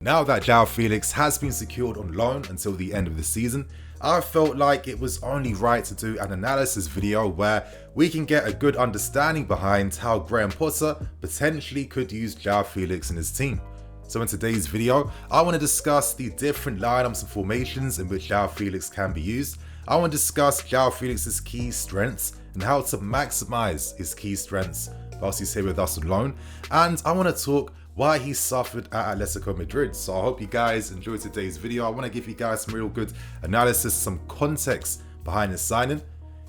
Now that Joao Felix has been secured on loan until the end of the season, I felt like it was only right to do an analysis video where we can get a good understanding behind how Graham Potter potentially could use Joao Felix in his team. So in today's video, I want to discuss the different lineups and formations in which Joao Felix can be used. I want to discuss Joao Felix's key strengths and how to maximize his key strengths whilst he's here with us on loan. And I want to talk why he suffered at Atletico Madrid. So I hope you guys enjoyed today's video. I want to give you guys some real good analysis, some context behind his signing.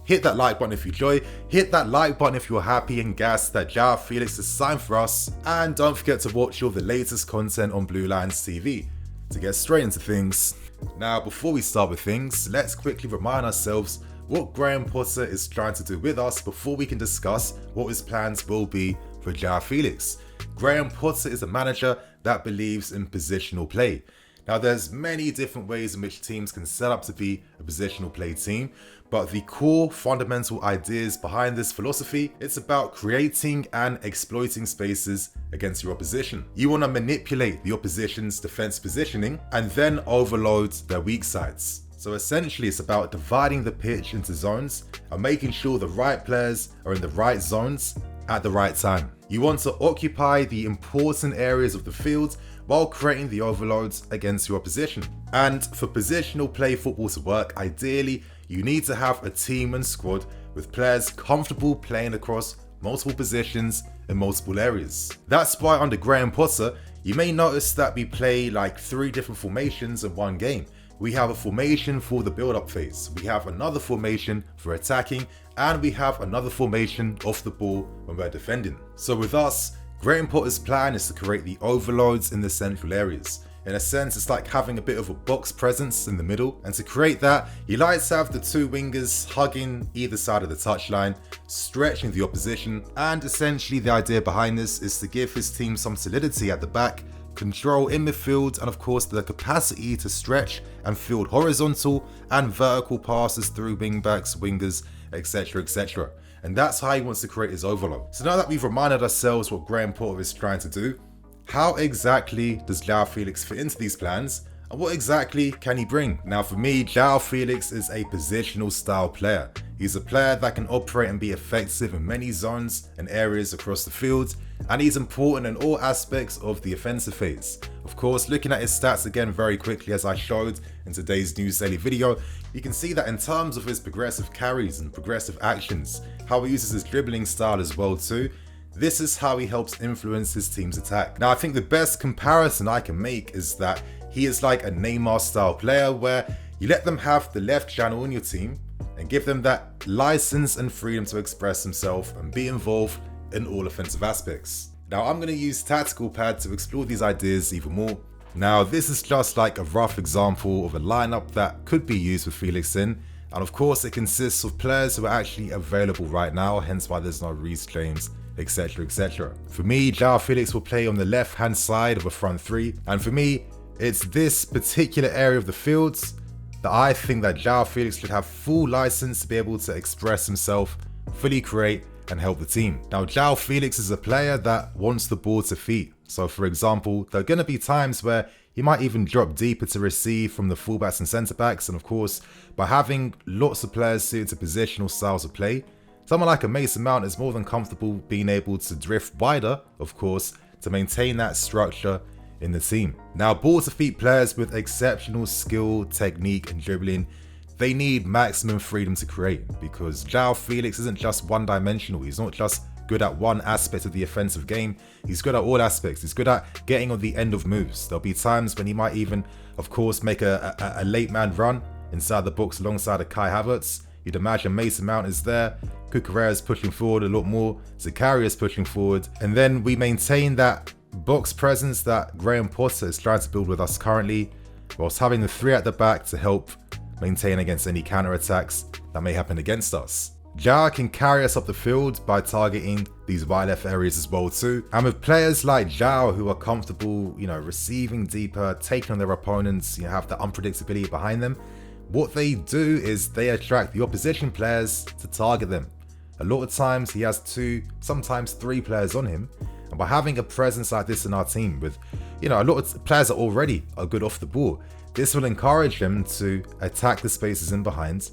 Hit that like button if you enjoy. Hit that like button if you're happy and gassed that Joao Felix is signed for us. And don't forget to watch all the latest content on BlueLionsTV to get straight into things. Now, before we start with things, let's quickly remind ourselves what Graham Potter is trying to do with us before we can discuss what his plans will be for Joao Felix. Graham Potter is a manager that believes in positional play. Now, there's many different ways in which teams can set up to be a positional play team, but the core fundamental ideas behind this philosophy, it's about creating and exploiting spaces against your opposition. You want to manipulate the opposition's defense positioning and then overload their weak sides. So essentially, it's about dividing the pitch into zones and making sure the right players are in the right zones at the right time. You want to occupy the important areas of the field while creating the overloads against your opposition. And for positional play football to work, ideally, you need to have a team and squad with players comfortable playing across multiple positions in multiple areas. That's why under Graham Potter, you may notice that we play like 3 different formations in one game. We have a formation for the build-up phase, we have another formation for attacking, and we have another formation off the ball when we're defending. So with us, Graham Potter's plan is to create the overloads in the central areas. In a sense, it's like having a bit of a box presence in the middle, and to create that, he likes to have the 2 wingers hugging either side of the touchline, stretching the opposition, and essentially the idea behind this is to give his team some solidity at the back, control in midfield, and of course the capacity to stretch and field horizontal and vertical passes through wingbacks, wingers, etc, etc. And that's how he wants to create his overload. So now that we've reminded ourselves what Graham Potter is trying to do, how exactly does Joao Felix fit into these plans? And what exactly can he bring? Now for me, Joao Felix is a positional style player. He's a player that can operate and be effective in many zones and areas across the field, and he's important in all aspects of the offensive phase. Of course, looking at his stats again very quickly as I showed in today's News Daily video, you can see that in terms of his progressive carries and progressive actions, how he uses his dribbling style as well too, this is how he helps influence his team's attack. Now I think the best comparison I can make is that he is like a Neymar style player where you let them have the left channel in your team and give them that license and freedom to express himself and be involved in all offensive aspects. Now I'm going to use Tactical Pad to explore these ideas even more. Now this is just like a rough example of a lineup that could be used with Felix in, and of course it consists of players who are actually available right now, hence why there's no Reece James, etc, etc. For me, Joao Felix will play on the left hand side of a front 3, and for me it's this particular area of the fields that I think that Joao Felix should have full license to be able to express himself, fully create and help the team. Now Joao Felix is a player that wants the ball to feet. So for example, there are going to be times where he might even drop deeper to receive from the fullbacks and centre backs, and of course by having lots of players suited to positional styles of play, someone like a Mason Mount is more than comfortable being able to drift wider, of course, to maintain that structure in the team. Now ball to feet players with exceptional skill, technique and dribbling, they need maximum freedom to create, because Joao Felix isn't just one-dimensional. He's not just good at one aspect of the offensive game, he's good at all aspects. He's good at getting on the end of moves. There'll be times when he might even, of course, make a late man run inside the box alongside a Kai Havertz. You'd imagine Mason Mount is there, Cucurella is pushing forward a lot more, Zakaria is pushing forward, and then we maintain that box presence that Graham Potter is trying to build with us currently, whilst having the 3 at the back to help maintain against any counter-attacks that may happen against us. Joao can carry us up the field by targeting these right left areas as well too, and with players like Joao who are comfortable, receiving deeper, taking on their opponents, have the unpredictability behind them, what they do is they attract the opposition players to target them. A lot of times he has 2, sometimes 3 players on him, And by having a presence like this in our team with, a lot of players that already are good off the ball, this will encourage them to attack the spaces in behind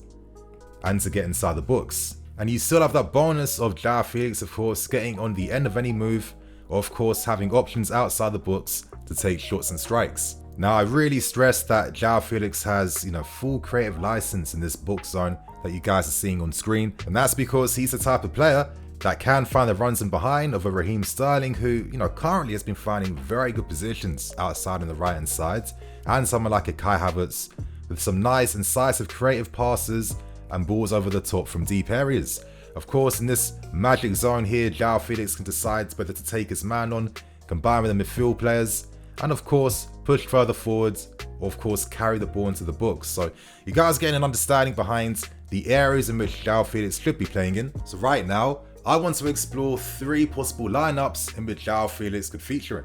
and to get inside the box. And you still have that bonus of Joao Felix, of course, getting on the end of any move, or of course having options outside the box to take shots and strikes. Now, I really stress that Joao Felix has, full creative license in this box zone that you guys are seeing on screen. And that's because he's the type of player that can find the runs in behind of a Raheem Sterling, who, currently has been finding very good positions outside on the right hand side, and someone like a Kai Havertz with some nice, incisive, creative passes and balls over the top from deep areas. Of course, in this magic zone here, Joao Felix can decide whether to take his man on, combine with the midfield players, and of course, push further forwards, or of course, carry the ball into the box. So you guys getting an understanding behind the areas in which Joao Felix should be playing in. So right now, I want to explore 3 possible lineups in which Joao Felix could feature in.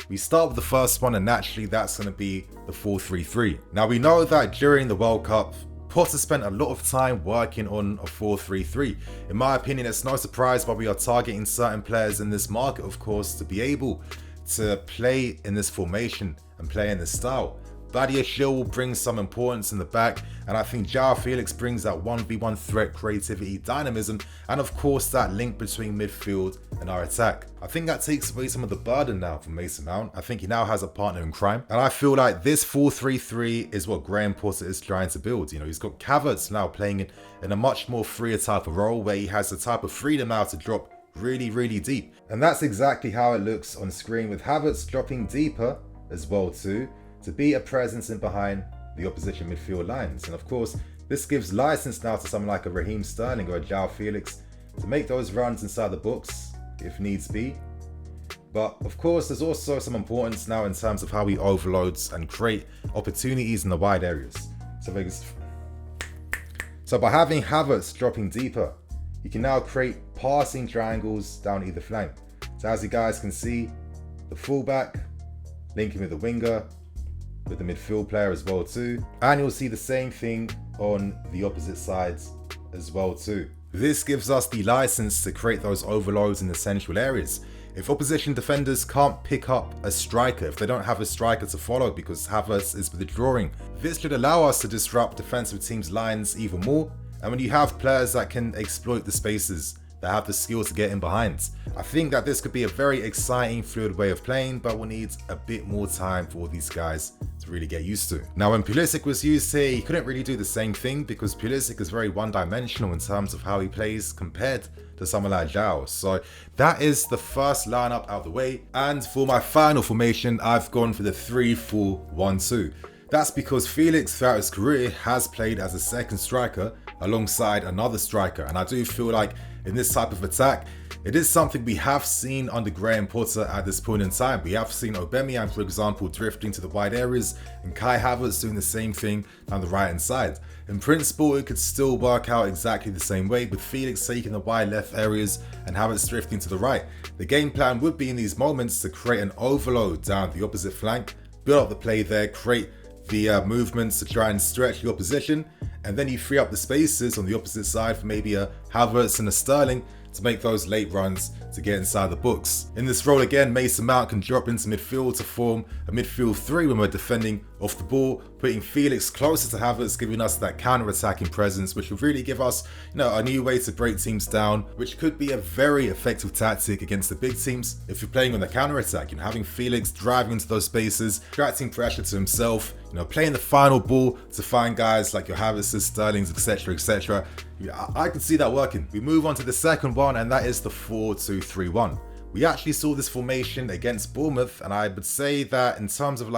We start with the first one, and naturally that's going to be the 4-3-3. Now, we know that during the World Cup, Potter spent a lot of time working on a 4-3-3. In my opinion, it's no surprise why we are targeting certain players in this market, of course, to be able to play in this formation and play in this style. Badia Shill will bring some importance in the back, and I think Joao Felix brings that 1v1 threat, creativity, dynamism, and of course that link between midfield and our attack. I think that takes away some of the burden now from Mason Mount. I think he now has a partner in crime, and I feel like this 4-3-3 is what Graham Potter is trying to build. He's got Havertz now playing in a much more freer type of role, where he has the type of freedom now to drop really, really deep. And that's exactly how it looks on screen, with Havertz dropping deeper as well too, to be a presence in behind the opposition midfield lines. And of course, this gives license now to someone like a Raheem Sterling or a Joao Felix to make those runs inside the box if needs be. But of course, there's also some importance now in terms of how we overload and create opportunities in the wide areas. So by having Havertz dropping deeper, you can now create passing triangles down either flank. So as you guys can see, the fullback linking with the winger, with the midfield player as well too. And you'll see the same thing on the opposite sides as well too. This gives us the license to create those overloads in the central areas. If opposition defenders can't pick up a striker, if they don't have a striker to follow because Havertz is withdrawing, this should allow us to disrupt defensive teams' lines even more. And when you have players that can exploit the spaces, that have the skills to get in behind, I think that this could be a very exciting, fluid way of playing, but we'll need a bit more time for all these guys to really get used to. Now, when Pulisic was used here, he couldn't really do the same thing because Pulisic is very one-dimensional in terms of how he plays compared to someone like Joao. So that is the first lineup out of the way. And for my final formation, I've gone for the 3-4-1-2. That's because Felix throughout his career has played as a second striker alongside another striker, and I do feel like in this type of attack, it is something we have seen under Graham Potter at this point in time. We have seen Aubameyang, for example, drifting to the wide areas, and Kai Havertz doing the same thing down the right hand side. In principle, it could still work out exactly the same way, with Felix taking the wide left areas and Havertz drifting to the right. The game plan would be in these moments to create an overload down the opposite flank, build up the play there, create the movements to try and stretch the opposition, and then you free up the spaces on the opposite side for maybe a Havertz and a Sterling to make those late runs to get inside the box. In this role again, Mason Mount can drop into midfield to form a midfield 3 when we're defending off the ball, putting Felix closer to Havertz, giving us that counter-attacking presence, which will really give us, a new way to break teams down, which could be a very effective tactic against the big teams if you're playing on the counter-attack. Having Felix driving into those spaces, attracting pressure to himself, playing the final ball to find guys like your Havertz's, Sterling's, etc., etc. I can see that working. We move on to the second one, and that is the 4-2-3-1. We actually saw this formation against Bournemouth, and I would say that in terms of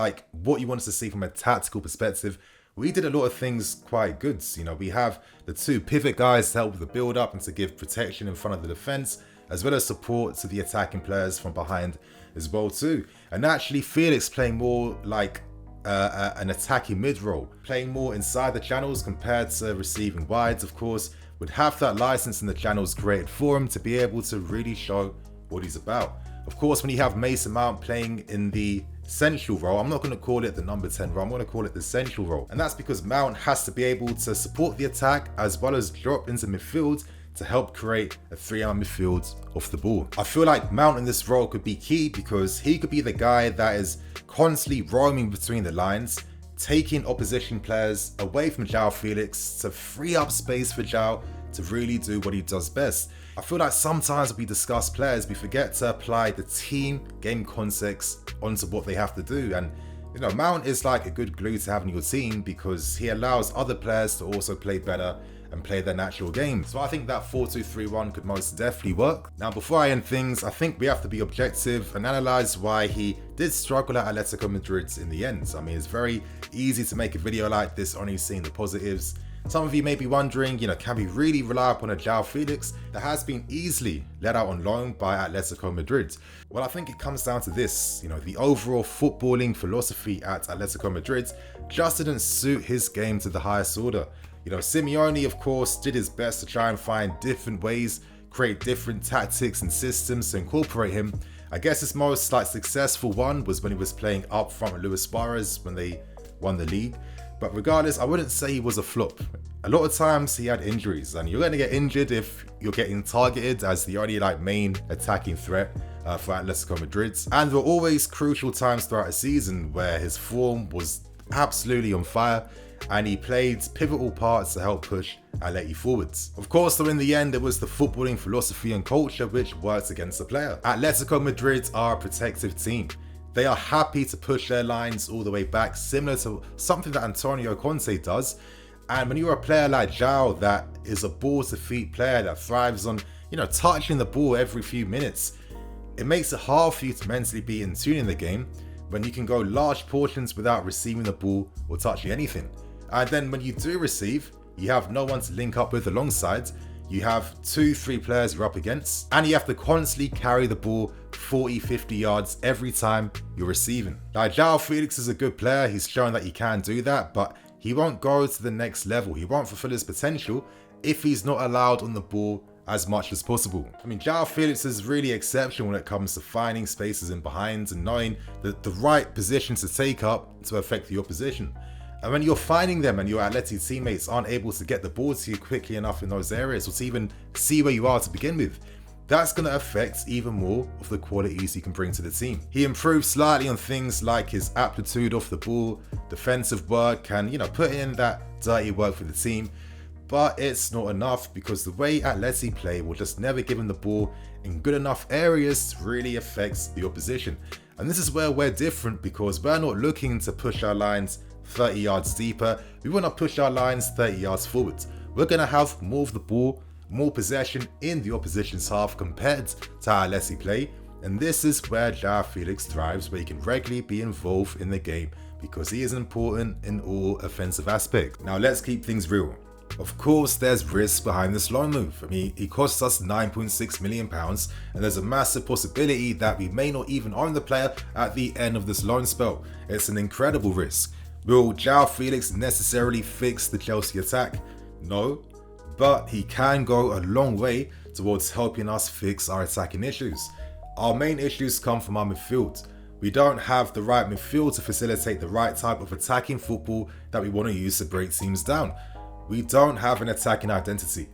what you wanted to see from a tactical perspective, we did a lot of things quite good. We have the 2 pivot guys to help with the build-up and to give protection in front of the defence, as well as support to the attacking players from behind as well too. And actually, Felix playing more like an attacking mid-role, playing more inside the channels compared to receiving wides, of course, would have that license in the channels created for him to be able to really show what he's about. Of course, when you have Mason Mount playing in the central role, I'm not going to call it the number 10 role, I'm going to call it the central role. And that's because Mount has to be able to support the attack as well as drop into midfield to help create a 3-man midfield off the ball. I feel like Mount in this role could be key because he could be the guy that is constantly roaming between the lines, taking opposition players away from Joao Felix to free up space for Joao to really do what he does best. I feel like sometimes when we discuss players, we forget to apply the team game context onto what they have to do. And Mount is like a good glue to have in your team because he allows other players to also play better and play their natural game. So I think that 4-2-3-1 could most definitely work. Now, before I end things, I think we have to be objective and analyze why he did struggle at Atletico Madrid in the end. I mean, it's very easy to make a video like this only seeing the positives. Some of you may be wondering, can we really rely upon a Joao Felix that has been easily let out on loan by Atletico Madrid? Well, I think it comes down to this. The overall footballing philosophy at Atletico Madrid just didn't suit his game to the highest order. Simeone, of course, did his best to try and find different ways, create different tactics and systems to incorporate him. I guess his most successful one was when he was playing up front with Luis Suarez when they won the league. But regardless, I wouldn't say he was a flop. A lot of times he had injuries, and you're going to get injured if you're getting targeted as the only main attacking threat for Atletico Madrid. And there were always crucial times throughout a season where his form was absolutely on fire and he played pivotal parts to help push Atleti forwards. Of course, though, in the end, it was the footballing philosophy and culture which worked against the player. Atletico Madrid are a protective team. They are happy to push their lines all the way back, similar to something that Antonio Conte does. And when you're a player like Joao that is a ball-to-feet player that thrives on, touching the ball every few minutes, it makes it hard for you to mentally be in tune in the game when you can go large portions without receiving the ball or touching anything. And then when you do receive, you have no one to link up with alongside. You have 2-3 players you're up against, and you have to constantly carry the ball 40-50 yards every time you're receiving. Now, Joao Felix is a good player. He's shown that he can do that, but he won't go to the next level. He won't fulfill his potential if he's not allowed on the ball as much as possible. I mean, Joao Felix is really exceptional when it comes to finding spaces in behind and knowing the right position to take up to affect the opposition. And when you're finding them and your Atleti teammates aren't able to get the ball to you quickly enough in those areas or to even see where you are to begin with, that's going to affect even more of the qualities he can bring to the team. He improved slightly on things like his aptitude off the ball, defensive work, and put in that dirty work for the team. But it's not enough because the way Atleti play will just never give him the ball in good enough areas to really affect the opposition. And this is where we're different because we're not looking to push our lines 30 yards deeper. We want to push our lines 30 yards forward. We're going to have more of the ball, more possession in the opposition's half compared to how Atleti play. And this is where Joao Felix thrives, where he can regularly be involved in the game because he is important in all offensive aspects. Now let's keep things real. Of course, there's risk behind this loan move. I mean, he costs us £9.6 million, and there's a massive possibility that we may not even own the player at the end of this loan spell. It's an incredible risk. Will Joao Felix necessarily fix the Chelsea attack? No, but he can go a long way towards helping us fix our attacking issues. Our main issues come from our midfield. We don't have the right midfield to facilitate the right type of attacking football that we want to use to break teams down. We don't have an attacking identity.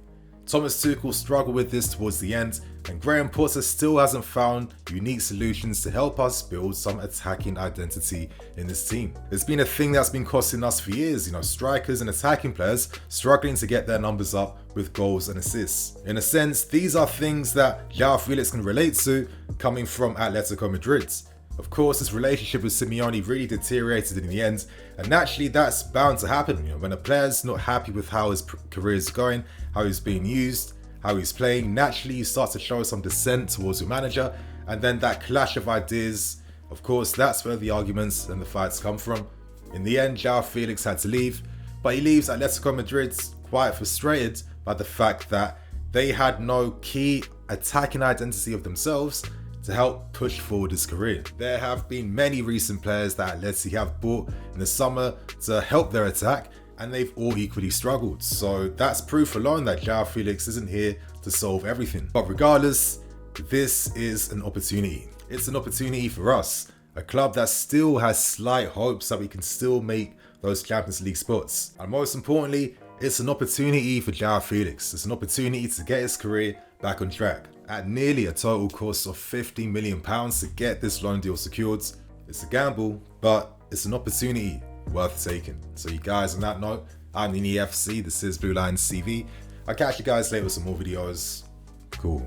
Thomas Tuchel struggled with this towards the end, and Graham Potter still hasn't found unique solutions to help us build some attacking identity in this team. It's been a thing that's been costing us for years, strikers and attacking players struggling to get their numbers up with goals and assists. In a sense, these are things that Joao Felix can relate to coming from Atletico Madrid. Of course, his relationship with Simeone really deteriorated in the end, and naturally that's bound to happen. When a player's not happy with how his career is going, how he's being used, how he's playing, naturally you start to show some dissent towards your manager, and then that clash of ideas, of course, that's where the arguments and the fights come from. In the end, Joao Felix had to leave, but he leaves Atletico Madrid quite frustrated by the fact that they had no key attacking identity of themselves to help push forward his career. There have been many recent players that Atleti have bought in the summer to help their attack, and they've all equally struggled. So that's proof alone that Joao Felix isn't here to solve everything. But regardless, this is an opportunity. It's an opportunity for us, a club that still has slight hopes that we can still make those Champions League spots. And most importantly, It's an opportunity for Joao Felix. It's an opportunity to get his career back on track. At nearly a total cost of £50 million to get this loan deal secured, it's a gamble, but it's an opportunity worth taking. So you guys, on that note, I'm Nini FC, this is BlueLionsTV. I'll catch you guys later with some more videos. Cool.